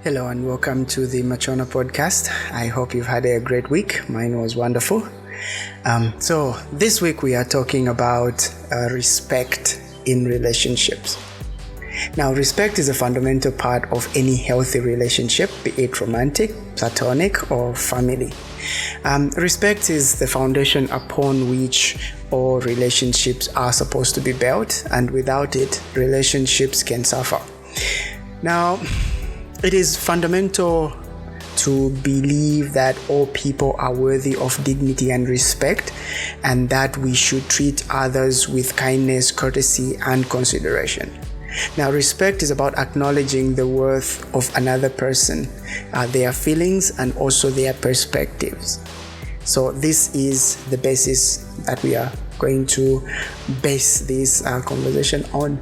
Hello and welcome to the Machona podcast. I hope you've had a great week. Mine was wonderful. So this week we are talking about respect in relationships. Now, respect is a fundamental part of any healthy relationship, be it romantic, platonic, or family. Respect is the foundation upon which all relationships are supposed to be built, and without it, relationships can suffer. Now, it is fundamental to believe that all people are worthy of dignity and respect, and that we should treat others with kindness, courtesy, and consideration. Now, respect is about acknowledging the worth of another person, their feelings, and also their perspectives. So this is the basis that we are going to base this conversation on.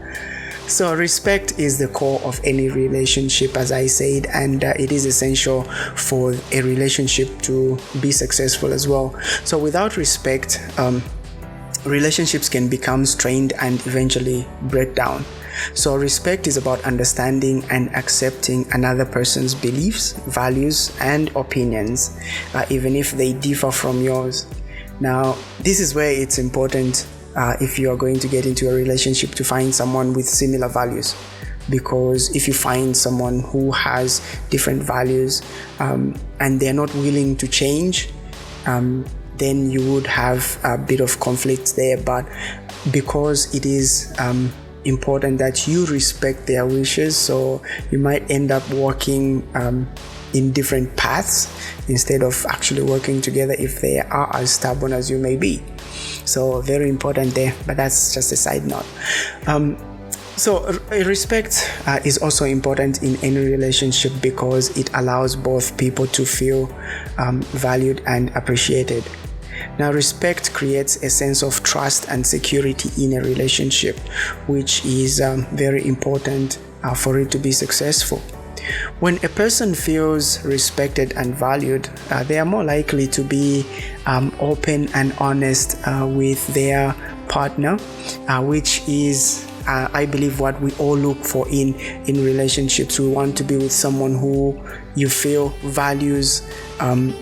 So respect is the core of any relationship, as I said, and it is essential for a relationship to be successful as well. So without respect, relationships can become strained and eventually break down. So respect is about understanding and accepting another person's beliefs, values, and opinions, even if they differ from yours. Now, this is where it's important if you are going to get into a relationship to find someone with similar values, because if you find someone who has different values and they're not willing to change, then you would have a bit of conflict there. But because it is important that you respect their wishes, so you might end up walking in different paths instead of actually working together if they are as stubborn as you may be. So very important there, but that's just a side note. So respect is also important in any relationship because it allows both people to feel valued and appreciated. Now, respect creates a sense of trust and security in a relationship, which is very important for it to be successful. When a person feels respected and valued, they are more likely to be open and honest with their partner, which is I believe what we all look for in relationships. We want to be with someone who you feel values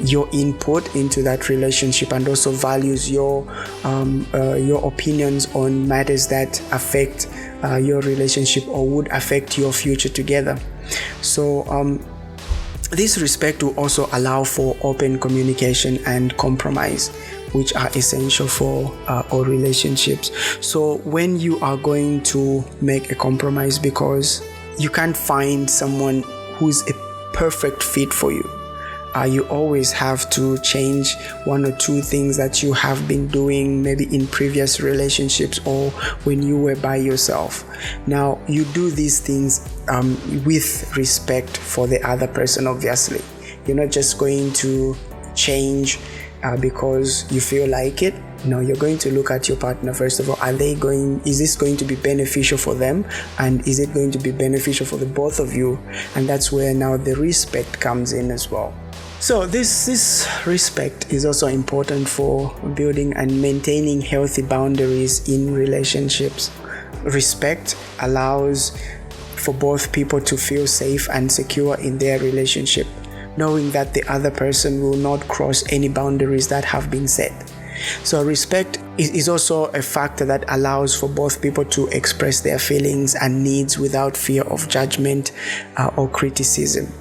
your input into that relationship and also values your opinions on matters that affect your relationship or would affect your future together. So this respect will also allow for open communication and compromise, which are essential for all relationships. So when you are going to make a compromise because you can't find someone who's a perfect fit for you, you always have to change one or two things that you have been doing maybe in previous relationships or when you were by yourself. Now, you do these things with respect for the other person, obviously. You're not just going to change because you feel like it. No, you're going to look at your partner first of all. Is this going to be beneficial for them? And is it going to be beneficial for the both of you? And that's where now the respect comes in as well. So this respect is also important for building and maintaining healthy boundaries in relationships. Respect allows for both people to feel safe and secure in their relationship, knowing that the other person will not cross any boundaries that have been set. So respect is also a factor that allows for both people to express their feelings and needs without fear of judgment or criticism,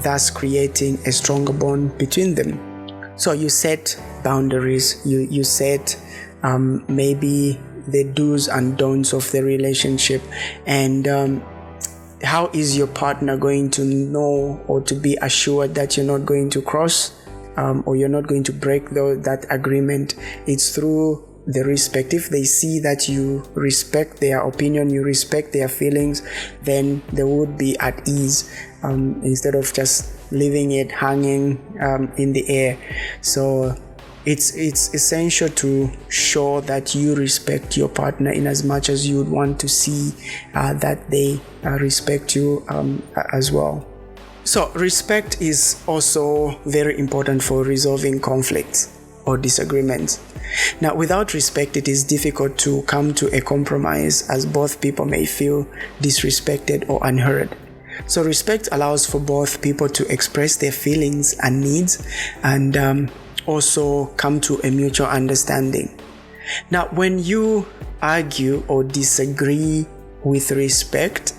thus creating a stronger bond between them. So you set boundaries, you set maybe the do's and don'ts of the relationship, and how is your partner going to know or to be assured that you're not going to cross or you're not going to break that agreement? It's through the respect. If they see that you respect their opinion, you respect their feelings, then they would be at ease instead of just leaving it hanging in the air. So it's essential to show that you respect your partner in as much as you would want to see that they respect you as well. So respect is also very important for resolving conflicts or disagreements. Now, without respect, it is difficult to come to a compromise as both people may feel disrespected or unheard. So respect allows for both people to express their feelings and needs, and also come to a mutual understanding. Now, when you argue or disagree with respect,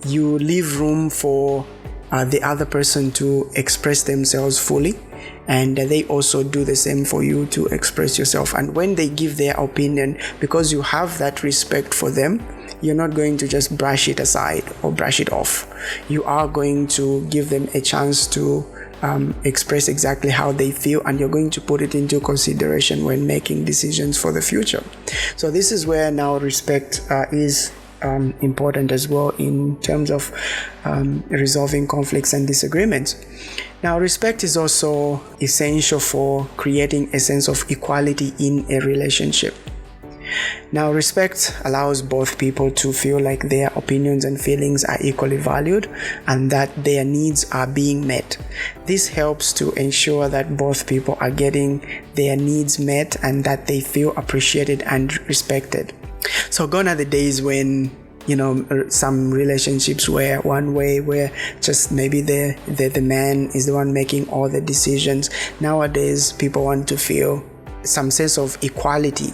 you leave room for the other person to express themselves fully, and they also do the same for you to express yourself. And when they give their opinion, because you have that respect for them, you're not going to just brush it aside or brush it off. You are going to give them a chance to express exactly how they feel, and you're going to put it into consideration when making decisions for the future. So this is where now respect is important as well in terms of resolving conflicts and disagreements. Now, respect is also essential for creating a sense of equality in a relationship. Now, respect allows both people to feel like their opinions and feelings are equally valued and that their needs are being met. This helps to ensure that both people are getting their needs met and that they feel appreciated and respected. So gone are the days when some relationships were one way, where just maybe the man is the one making all the decisions. Nowadays, people want to feel some sense of equality,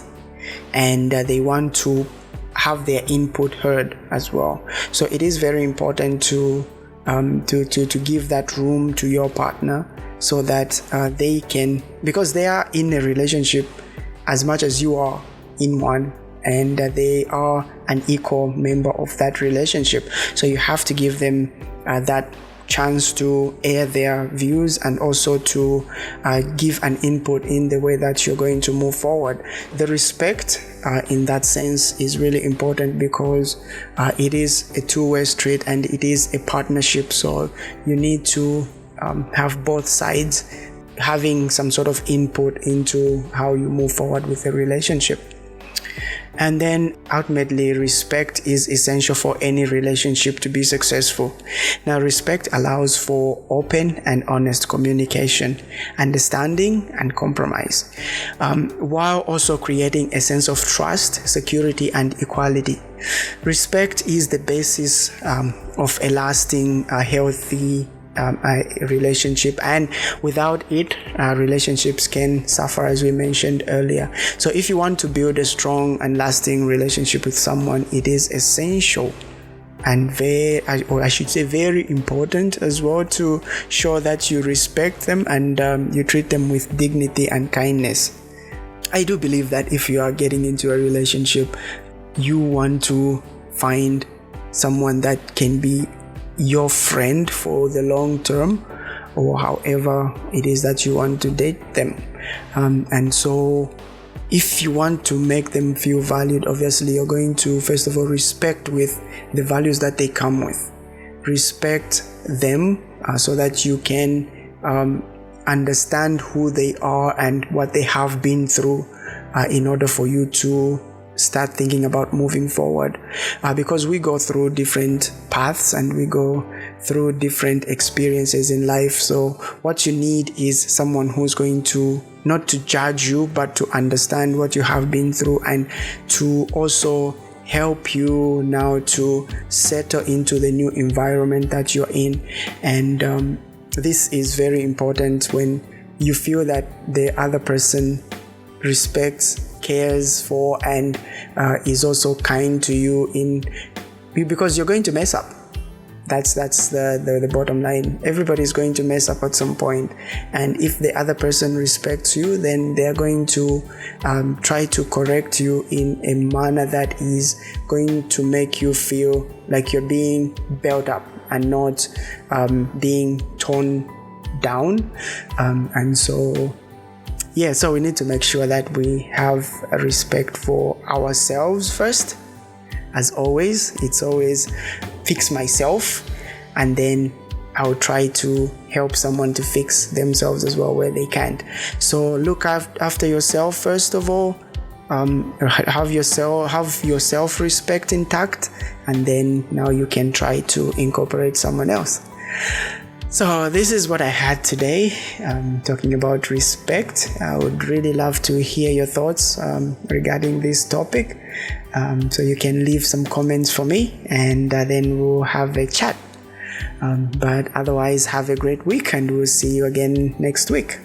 and they want to have their input heard as well. So it is very important to give that room to your partner, so that they can, because they are in a relationship as much as you are in one, and they are an equal member of that relationship. So you have to give them that chance to air their views and also to give an input in the way that you're going to move forward. The respect in that sense is really important, because it is a two-way street and it is a partnership. So you need to have both sides having some sort of input into how you move forward with a relationship. And then ultimately, respect is essential for any relationship to be successful. Now, respect allows for open and honest communication, understanding, and compromise, while also creating a sense of trust, security, and equality. Respect is the basis of a lasting, healthy relationship, and without it, relationships can suffer, as we mentioned earlier. So if you want to build a strong and lasting relationship with someone, it is essential and very important as well to show that you respect them and you treat them with dignity and kindness. I do believe that if you are getting into a relationship, you want to find someone that can be your friend for the long term, or however it is that you want to date them. And so if you want to make them feel valued, obviously you're going to first of all respect with the values that they come with. Respect them so that you can understand who they are and what they have been through in order for you to start thinking about moving forward, because we go through different paths and we go through different experiences in life. So what you need is someone who's going to not to judge you, but to understand what you have been through and to also help you now to settle into the new environment that you're in. And this is very important when you feel that the other person respects, cares for, and is also kind to you, because you're going to mess up. That's the bottom line. Everybody's going to mess up at some point, and if the other person respects you, then they're going to try to correct you in a manner that is going to make you feel like you're being built up and not being torn down. And so we need to make sure that we have a respect for ourselves first. As always, it's always fix myself, and then I'll try to help someone to fix themselves as well where they can't. So look after yourself first of all. Have your self-respect intact, and then now you can try to incorporate someone else. So this is what I had today, talking about respect. I would really love to hear your thoughts regarding this topic. So you can leave some comments for me, and then we'll have a chat. But otherwise, have a great week, and we'll see you again next week.